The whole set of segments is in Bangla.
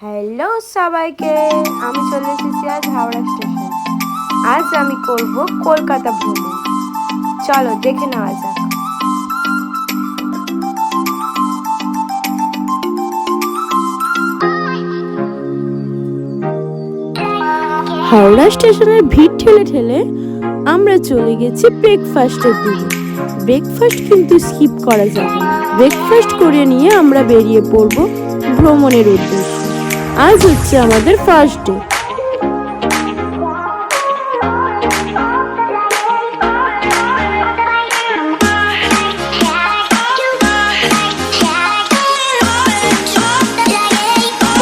হ্যালো সবাইকে, আমি চলে এসেছি আজ হাওড়া স্টেশন। আজ আমি করব কলকাতা ভ্রমণ। চলো দেখে নেওয়া যাক। হাওড়া স্টেশনের ভিড় ঠেলে ঠেলে আমরা চলে গেছি ব্রেকফাস্টের দিকে। ব্রেকফাস্ট কিন্তু স্কিপ করা যাবে না। ব্রেকফাস্ট করে নিয়ে আমরা বেরিয়ে পড়ব ভ্রমণের উদ্দেশ্যে। আজ হচ্ছে আমাদের ফার্স্ট ডে।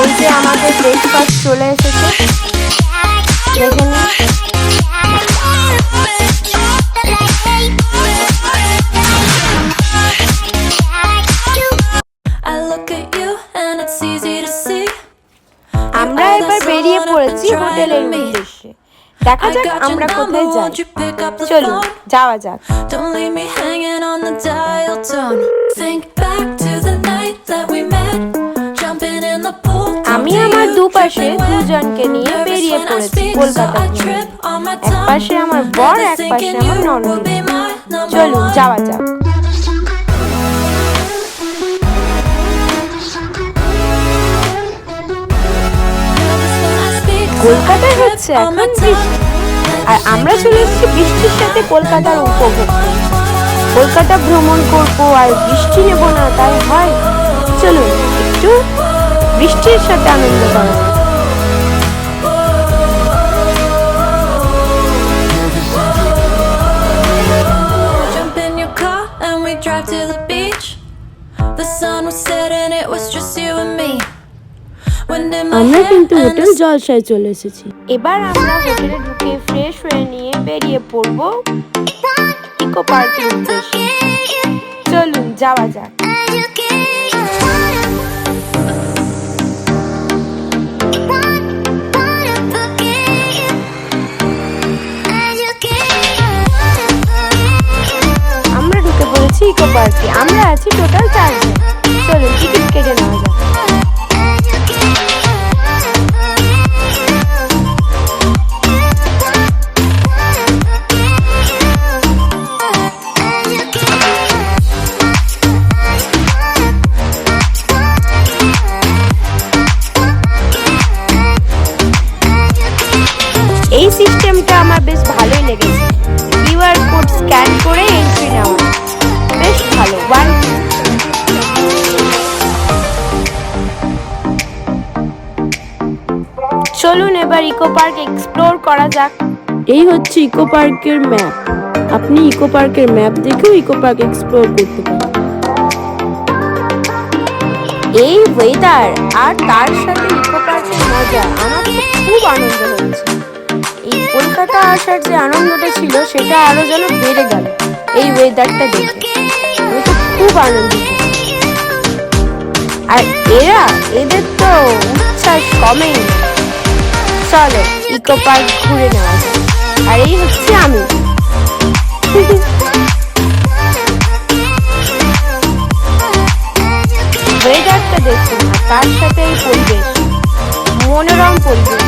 এই যে আমাদের ব্রেকফাস্ট চলে এসেছে, দেখে নিন। আমরা এবার বেরিয়ে পড়েছি হোটেলের উদ্দেশ্যে। দেখা যাক আমরা কোথায় যাই। চলুন যাওয়া যাক। আমি আমার দুপাশে দুজনকে নিয়ে বেরিয়ে পড়েছি কলকাতা। এক পাশে আমার বর, এক পাশে আমার ননদ। চলুন যাওয়া যাক। কলকাতায় হচ্ছে এখন বৃষ্টি, আর আমরা চলে এসেছি বৃষ্টির সাথে কলকাতার উপভোগ। কলকাতা ভ্রমণ করবো আর বৃষ্টি নেব না, তাই হয়? চলুন একটু বৃষ্টির সাথে আনন্দ করা। আমরা কিন্তু হোটেল জলসায় চলে এসেছি। এবার আমরা হোটেলে ঢুকে ফ্রেশ হয়ে নিয়ে বেরিয়ে পড়বো ইকো পার্কের উদ্দেশ্যে। চলুন যাওয়া যাক। আমরা ঢুকে পড়েছি ইকো পার্কে। আমরা আছি টোটাল 4 জন। চলুন টিকিট কেটে নেওয়া যাক। এই সিস্টেমটা আমার বেশ ভালোই লেগেছে। কিউআর কোড স্ক্যান করে এন্ট্রি নেওয়া বেশ ভালো। চলুন এবার ইকো পার্ক এক্সপ্লোর করা যাক। এই হচ্ছে ইকো পার্কের ম্যাপ। আপনি ইকো পার্কের ম্যাপ দেখেও ইকো পার্ক এক্সপ্লোর করতে পারেন। এই ওয়েদার আর তার সাথে ইকো পার্কের মজা, আমার তো খুব আনন্দ হচ্ছে। এই কলকাতা আসার যে আনন্দটা ছিল সেটা আরো যেন বেড়ে গেল এই ওয়েদারটা দেখে। আমি তো খুব আনন্দিত। আর এদের তো উচ্ছ্বাস কমেই। চলো ইকো পার্ক ঘুরে নেওয়া যায়। আর এই হচ্ছে আমি। ওয়েদারটা দেখুন, আর তার সাথে এই পরিবেশ, মনোরম পরিবেশ।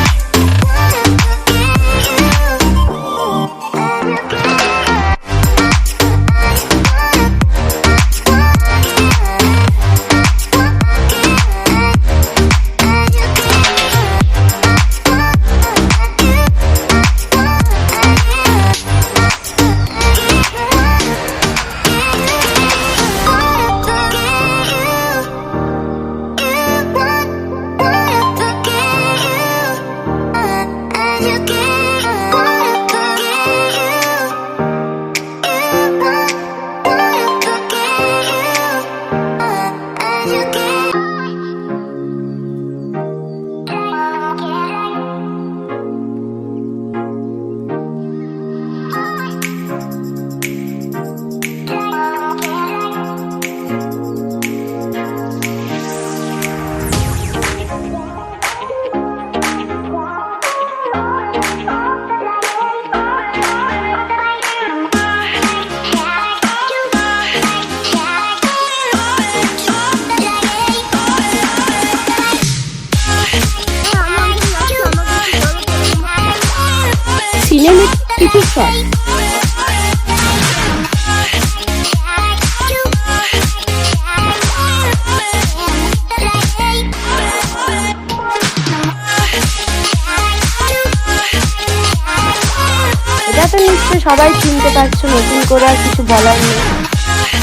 সবাই চিনতে পারছো, নতুন করে আর কিছু বলার নেই।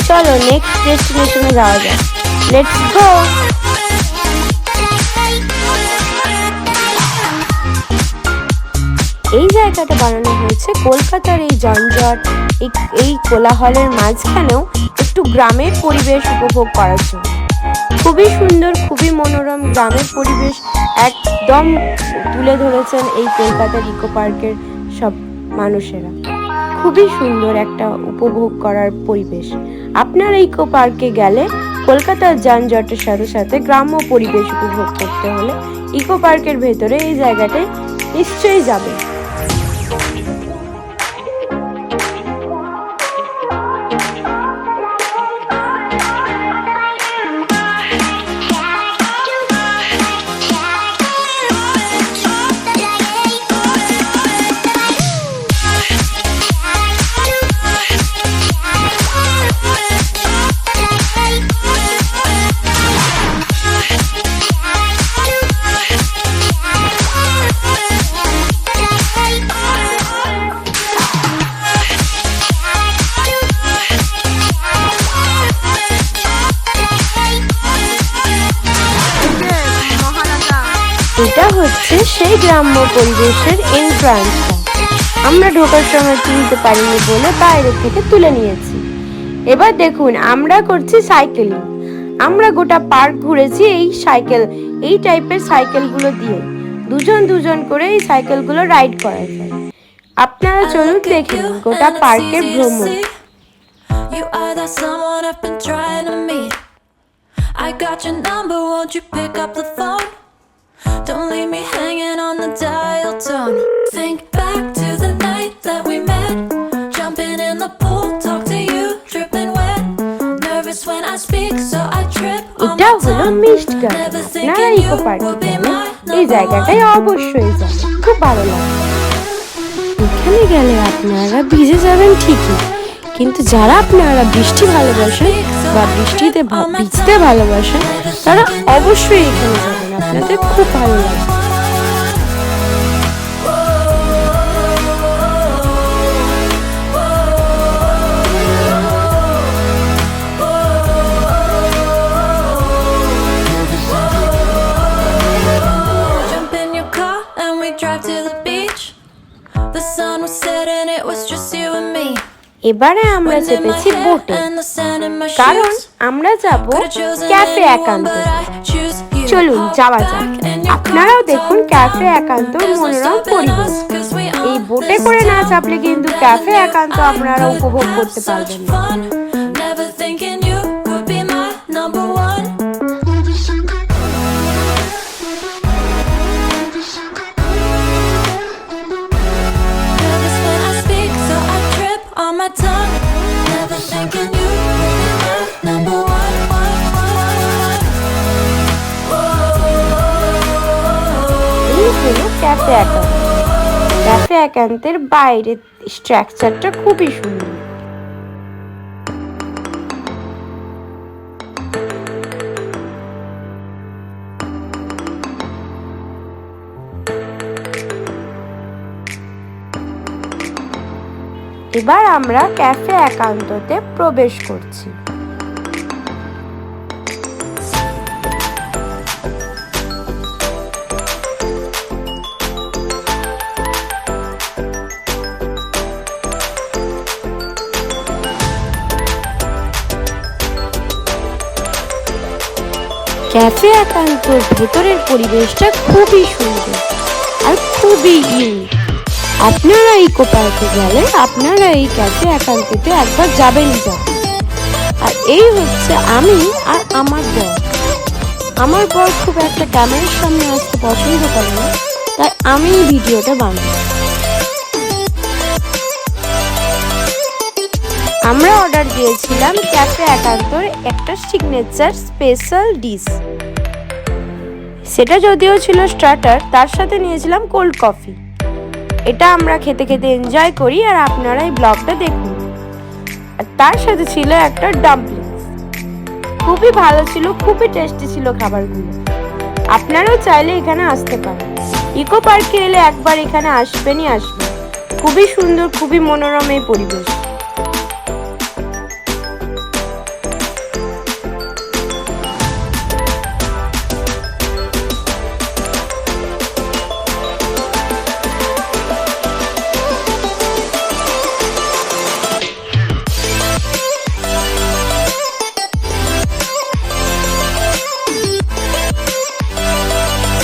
চলো নেক্সট ডেস্টিনেশনে যাওয়া যাক, লেটস গো। এই জায়গাটা বানানো হয়েছে কলকাতার এই জঞ্জট, এই কোলাহলের মাঝখানেও একটু গ্রামের পরিবেশ উপভোগ করার জন্য। খুবই সুন্দর, খুবই মনোরম গ্রামের পরিবেশ একদম তুলে ধরেছেন এই কলকাতার ইকো পার্কের সব মানুষেরা। খুবই সুন্দর একটা উপভোগ করার পরিবেশ। আপনারা ইকো পার্কে গেলে কলকাতার যানজটের সাথে সাথে গ্রাম্য পরিবেশ উপভোগ করতে হলে ইকো পার্কের ভেতরে এই জায়গাটায় নিশ্চয়ই যাবে। এটা হচ্ছে সেই গ্রাম্য পরিবেশের এন্ট্রান্সটা। আমরা ঢোকার সময় চিনতে পারিনি বলে বাইরে থেকে তুলে নিয়েছি। এবার দেখুন আমরা করছি সাইকেলিং। আমরা গোটা পার্ক ঘুরেছি এই টাইপের সাইকেলগুলো দিয়ে। দুজন করে এই সাইকেলগুলো রাইড করা যায়। আপনারা চলুন দেখে নিন গোটা পার্কের ভ্রমণ। I got your number, won't you pick up the phone? Don't leave me hanging on the dial tone. Think back to the night that we met. Jumping in the pool, talk to you, dripping wet. Nervous when I speak, so I trip on my tongue. Never thinking you would be my এই জায়গাটায় অবশ্যই যাবেন, খুব ভালো লাগে। এখানে গেলে আপনারা ভিজে যাবেন ঠিকই, কিন্তু যারা আপনারা বৃষ্টি ভালোবাসেন বা বৃষ্টিতে ভিজতে ভালোবাসেন তারা অবশ্যই এখানে যাবেন, আপনাদের খুব ভালো লাগবে। এবারে আমরা চেপেছি বোটে, কারণ আমরা যাব ক্যাফে একান্ত। চলুন যাওয়া যাক। আপনারাও দেখুন ক্যাফে একান্ত মনোরম পরিবেশ। এই বোটে করে না চাপলে কিন্তু ক্যাফে একান্ত আপনারা উপভোগ করতে পারবেন না। ক্যাফে একান্তের বাইরের স্ট্রাকচারটা খুবই সুন্দর। এবার আমরা ক্যাফে একান্ততে প্রবেশ করছি। ক্যাফে একান্তর ভেতরের পরিবেশটা খুবই সুন্দর আর খুবই ইউনিক। আপনারা ইকো পার্কে গেলে আপনারা এই ক্যাফে একান্ততে একবার যাবেনই যাবেন। আর এই হচ্ছে আমি আর আমার বর খুব একটা ক্যামেরার সামনে আসতে পছন্দ করে না, তাই আমি এই ভিডিওটা বানাই। আমরা অর্ডার দিয়েছিলাম ক্যাফে একান্তর একটা সিগনেচার স্পেশাল ডিশ। সেটা যদিও ছিল স্টার্টার, তার সাথে নিয়েছিলাম কোল্ড কফি। এটা আমরা খেতে খেতে এনজয় করি আর আপনারা এই ব্লগটা দেখুন। আর তার সাথে ছিল একটা ডাম্পলিংস, খুবই ভালো ছিল, খুবই টেস্টি ছিল খাবারগুলো। আপনারাও চাইলে এখানে আসতে পারেন। ইকো পার্কে এলে একবার এখানে আসবেন। খুবই সুন্দর, খুবই মনোরম এই পরিবেশ।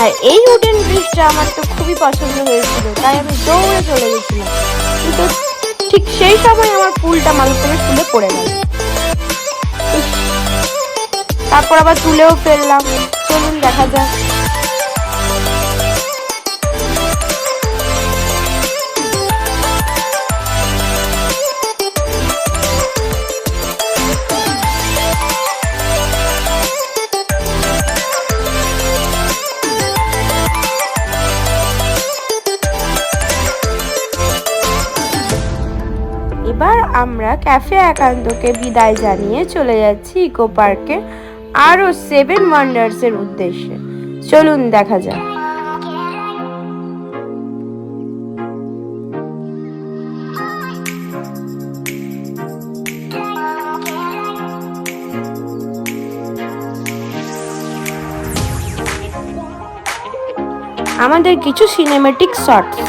আর এই উডেন ব্রিজটা আমার তো খুবই পছন্দ হয়েছিল, তাই আমি দৌড়ে চলে গেছিলাম, কিন্তু ঠিক সেই সময় আমার ফুলটা মাথার থেকে খুলে পড়ে গেল। তারপর আবার তুলেও ফেললাম। চলুন দেখা যাক। এবার আমরা ক্যাফে একান্তকে বিদায় জানিয়ে চলে যাচ্ছি ইকো পার্কে আরো 7 ওয়ান্ডার্স এর উদ্দেশ্যে। চলুন দেখা যাক। আমাদের কিছু সিনেমেটিক শটস।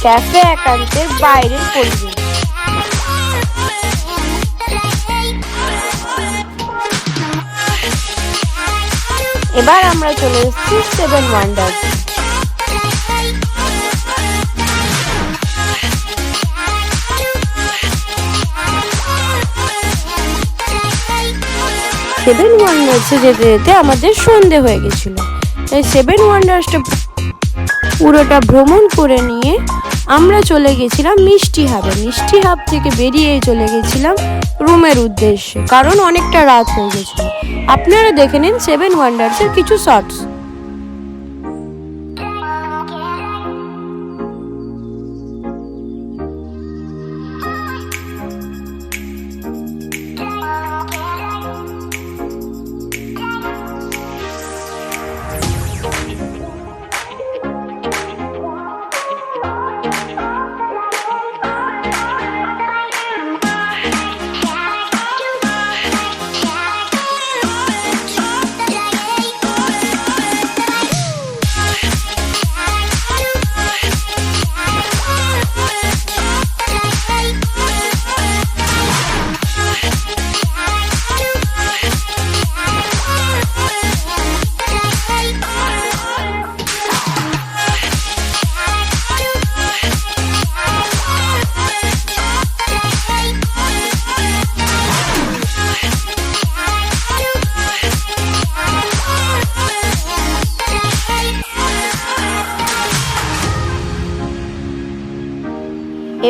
ক্যাফে একান্তের বাইরের পরিবেশ। এবার আমরা চলে এসেছি 7 ওয়ান্ডার্স। সেভেন ওয়ান্ডার্সে যেতে যেতে আমাদের সন্ধে হয়ে গেছিল, তাই 7 ওয়ান্ডার্সটা পুরোটা ভ্রমণ করে নিয়ে আমরা চলে গেছিলাম মিষ্টি হাবে। মিষ্টি হাব থেকে বেরিয়ে চলে গেছিলাম রুমের উদ্দেশ্যে, কারণ অনেকটা রাত হয়ে গেছিল। আপনারা দেখে নিন 7 ওয়ান্ডার্সের কিছু শর্টস।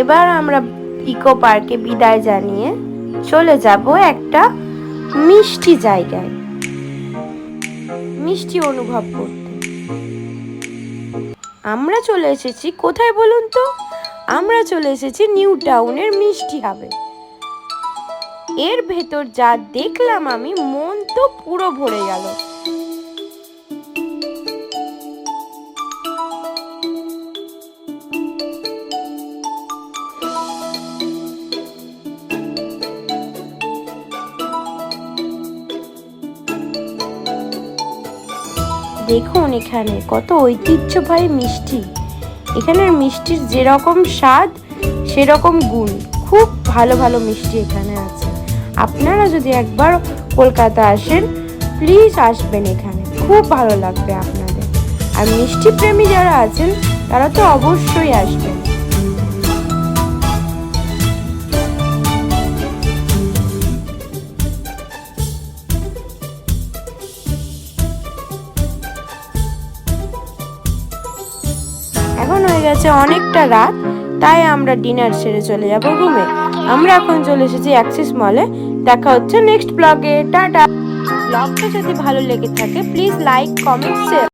এবার আমরা ইকো পার্কে বিদায় জানিয়ে চলে যাব একটা মিষ্টি জায়গায়, মিষ্টি অনুভব করতে। আমরা চলে এসেছি কোথায় বলুন তো? আমরা চলে এসেছি নিউ টাউনের মিষ্টি হাবে। এর ভেতর যা দেখলাম আমি, মন তো পুরো ভরে গেল। দেখুন এখানে কত ঐতিহ্যবাহী মিষ্টি। এখানের মিষ্টির যেরকম স্বাদ সেরকম গুণ, খুব ভালো ভালো মিষ্টি এখানে আছে। আপনারা যদি একবার কলকাতা আসেন, প্লিজ আসবেন এখানে, খুব ভালো লাগবে আপনাদের। আর মিষ্টি প্রেমী যারা আছেন তারা তো অবশ্যই আসবেন। এখন হয়ে গেছে অনেকটা রাত, তাই আমরা ডিনার সেরে চলে যাব রুমে। আমরা এখন চলে এসেছি অ্যাক্সিস মলে। দেখা হচ্ছে নেক্সট ব্লগে। টাটা। ব্লগটা যদি ভালো লেগে থাকে প্লিজ লাইক, কমেন্ট, শেয়ার।